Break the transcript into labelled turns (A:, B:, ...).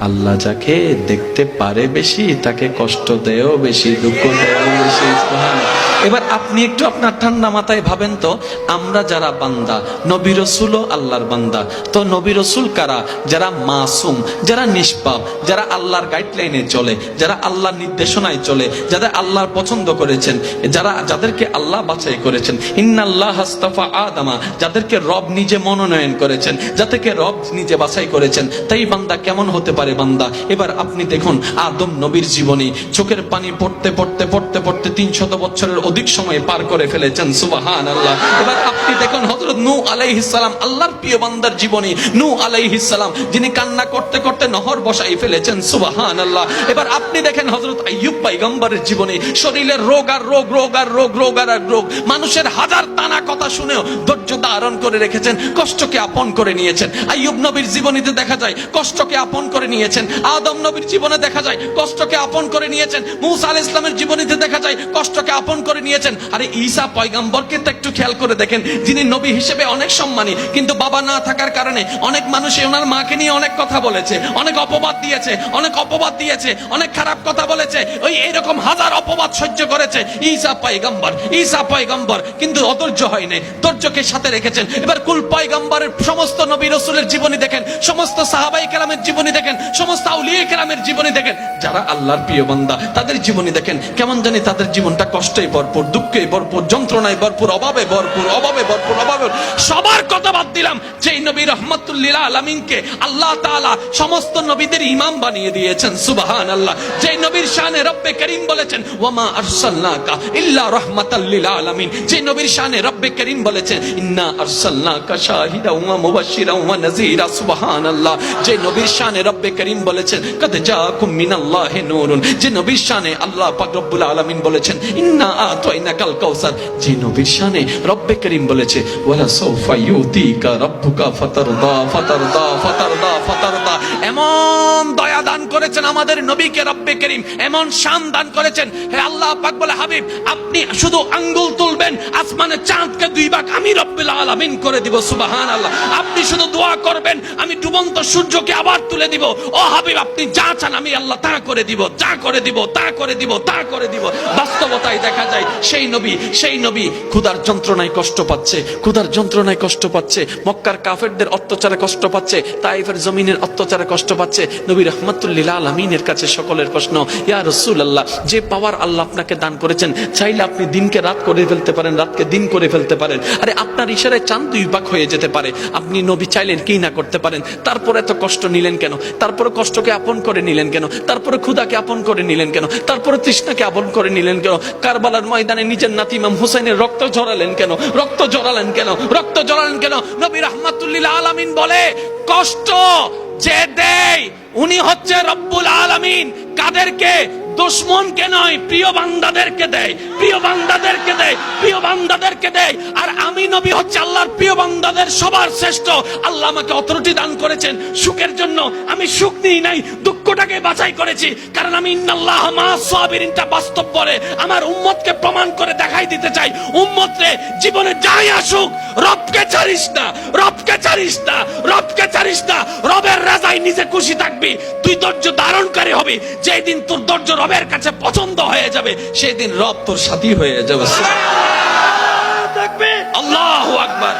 A: আল্লাহ যাকে দেখতে পারে বেশি তাকে কষ্ট দেয়ও বেশি, দুঃখ দেয়ও বেশি। এবার আপনি একটু আপনার ঠান্ডা মাথায় ভাবেন তো, আমরা যারা বান্দা, নবী রাসূলও আল্লাহর বান্দা, তো নবী রাসূল কারা? যারা মাসুম, যারা নিষ্পাপ, যারা আল্লাহর গাইডলাইনে চলে, যারা আল্লাহর নির্দেশনায় চলে, যাদের আল্লাহর পছন্দ করেছেন, যাদেরকে আল্লাহ বাছাই করেছেন। ইন্নাল্লাহ আস্তাফা আদামা, যাদেরকে রব নিজে মনোনয়ন করেছেন, যাদেরকে রব নিজে বাছাই করেছেন, তাই বান্দা কেমন হতে পারে বান্দা? এবার আপনি দেখুন আদম নবীর জীবনী, চোখের পানি পড়তে পড়তে পড়তে পড়তে 300 বছরের অধিক সময় পার করে ফেলেছেন, সুবহানাল্লাহ। এবার আপনি দেখুন হযরত নূহ আলাইহিস সালাম, আল্লাহর প্রিয় বান্দার জীবনী, নূহ আলাইহিস সালাম, যিনি কান্না করতে করতে নহর বসাই ফেলেছেন, সুবহানাল্লাহ। এবার আপনি দেখেন হযরত আইয়ুব পয়গম্বরের জীবনী, শরীরের রোগ আর রোগ, রোগ আর রোগ, রোগ আর রোগ, মানুষের হাজার টানা কথা শুনেও ধৈর্য ধারণ করে রেখেছেন, কষ্টকে আপন করে নিয়েছেন। আইয়ুব নবীর জীবনীতে দেখা যায় কষ্টকে আপন করে নিয়েছেন। আদম নবীর জীবনে দেখা যায় কষ্টকে আপন করে নিয়েছেন। মূসা আলাইহিস সালামের জীবনীতে দেখা যায় কষ্টকে আপন করে নিয়েছেন। আরে ঈসা পয়গম্বরকে তো একটু খেয়াল করে দেখেন, যিনি নবী হিসেবে অনেক সম্মানী, কিন্তু বাবা না থাকার কারণে অনেক মানুষ ওনার মাকে নিয়ে অনেক কথা বলেছে, অনেক অপবাদ দিয়েছে, অনেক অপবাদ দিয়েছে, অনেক খারাপ কথা বলেছে, ওই এইরকম হাজার অপবাদ সহ্য করেছে ঈসা পয়গম্বর, ঈসা পয়গম্বর, কিন্তু অধৈর্য হয় নাই, ধৈর্যকে সাথে রেখেছেন। এবার কুল পয়গম্বরের সমস্ত নবী রাসূলের জীবনী দেখেন, সমস্ত সাহাবায়ে কেরামের জীবনী দেখেন, সমস্ত আউলিয়া কেরামের জীবনী দেখেন, যারা আল্লাহর প্রিয় বান্দা তাদের জীবনী দেখেন, কেমন জানি তাদের জীবনটা কষ্টে ভরপুর, দুঃখে ভরপুর, যন্ত্রণায় ভরপুর, অভাবে ভরপুর, অভাবে ভরপুর, অভাবে। সবার কথা বাদ দিলাম, যেই নবী রাহমাতুল লিল আলামিনকে আল্লাহ তাআলা সমস্ত নবীদের ইমাম বানিয়ে দিয়েছেন, সুবহানাল্লাহ। যেই নবীর শানে রব্বে করিম বলেছেন ওয়ামা আরসালনাকা ইল্লা রাহমাতাল লিল আলামিন, যেই নবীর শানে রব্বে করিম বলেছেন ইন্না আরসালনাকা শাহিদা ওয়া মুবাশশিরা ওয়া নাযীরা, সুবহানাল্লাহ। যে নবীর শানে রব্বে করিম বলেছেন কদ জাআকুম মিনাল্লাহি নূরুন, যে নবীর শানে আল্লাহ পাক রব্বুল আলামিন বলেছেন ইন্না আতাইনাকাল কাউসার, যে নবীর শানে রব্বে করিম বলেছে ওয়ালা সাউফা ইউতিকা রাব্বুকা ফাতারদা ফাতারদা ফাতারদা ফাতারদা। এমন দয়া দান করেছেন আমাদের নবীকে রব্বে করিম, এমন শান দান করেছেন। হে আল্লাহ পাক বলে হাবিব আপনি শুধু আঙ্গুল তুলবেন, আসমানে চাঁদকে 2 ভাগ আমি রব্বুল আলামিন করে দিব, সুবহানাল্লাহ। আপনি শুধু দোয়া করবেন, আমি ডুবন্ত সূর্যকে আবার তুলে দিব। ও হাবিব আপনি যা চান আমি আল্লাহ তা করে দিব, যা করে দিব, তা করে দিব, তা করে দিব। বাস্তবতায় দেখা যায় সেই নবী ক্ষুধার যন্ত্রণায় কষ্ট পাচ্ছে, ক্ষুধার যন্ত্রণায় কষ্ট পাচ্ছে, মক্কার কাফেরদের অত্যাচারে কষ্ট পাচ্ছে, তাইফের জমিনের অত্যাচারে কষ্ট পাচ্ছে। নবী রাহমাতুল লিল আলামিনের কাছে সকলের প্রশ্ন, ইয়া রাসূলুল্লাহ, যে পাওয়ার আল্লাহ আপনাকে দান করেছেন, চাইলে আপনি দিনকে রাত করে ফেলতে পারেন, রাতকে দিন করে ফেলতে পারেন। আরে আপনার ইশারায় চাঁদ 2 ভাগ হয়ে যেতে পারে, আপনি নবী চাইলেন কি না করতে পারেন। তারপরে এত কষ্ট নিলেন কেন? তারপরে কষ্টকে আপন করে নিলেন কেন? তারপরে ক্ষুধাকে আপন করে নিলেন কেন? তারপরে তৃষ্ণাকে আপন করে নিলেন কেন? কারবালার ময়দানে নিজের নাতি ইমাম হুসাইনের রক্ত ঝরালেন কেন? রক্ত ঝরালেন কেন? রক্ত ঝরালেন কেন? নবী রাহমাতুল লিল আলামিন বলে কষ্ট যে দেয় উনি হচ্ছে রব্বুল আলামিন। কাদেরকে? দুশমনকে নয়, প্রিয় বান্দাদেরকে দেয়, প্রিয় বান্দাদেরকে দেয়, প্রিয় বান্দাদেরকে দেয়। আর আমি নবী হচ্ছে আল্লাহর প্রিয় বান্দাদের সবার শ্রেষ্ঠ। আল্লাহ আমাকে অথরিটি দান করেছেন সুখের জন্য, আমি সুখ নিই নাই, দুঃখটাকে বাছাই করেছি, কারণ আমি ইন্নাল্লাহ মা'আস সাবিরিনটা বাস্তব বলে আমার উম্মতকে প্রমাণ করে দেখাই দিতে চাই। উম্মত রে, জীবনে যাই আসুক রবকে ছাড়িস না, রবকে ছাড়িস না, রবকে ছাড়িস না। রবের রাজায় নিজে খুশি থাকবি, তুই ধৈর্য ধারণকারী হবি। যেই দিন তোর ধৈর্য রবের কাছে পছন্দ হয়ে যাবে, সেই দিন রব তোর সাথী হয়ে যাবে। আল্লাহু আকবার।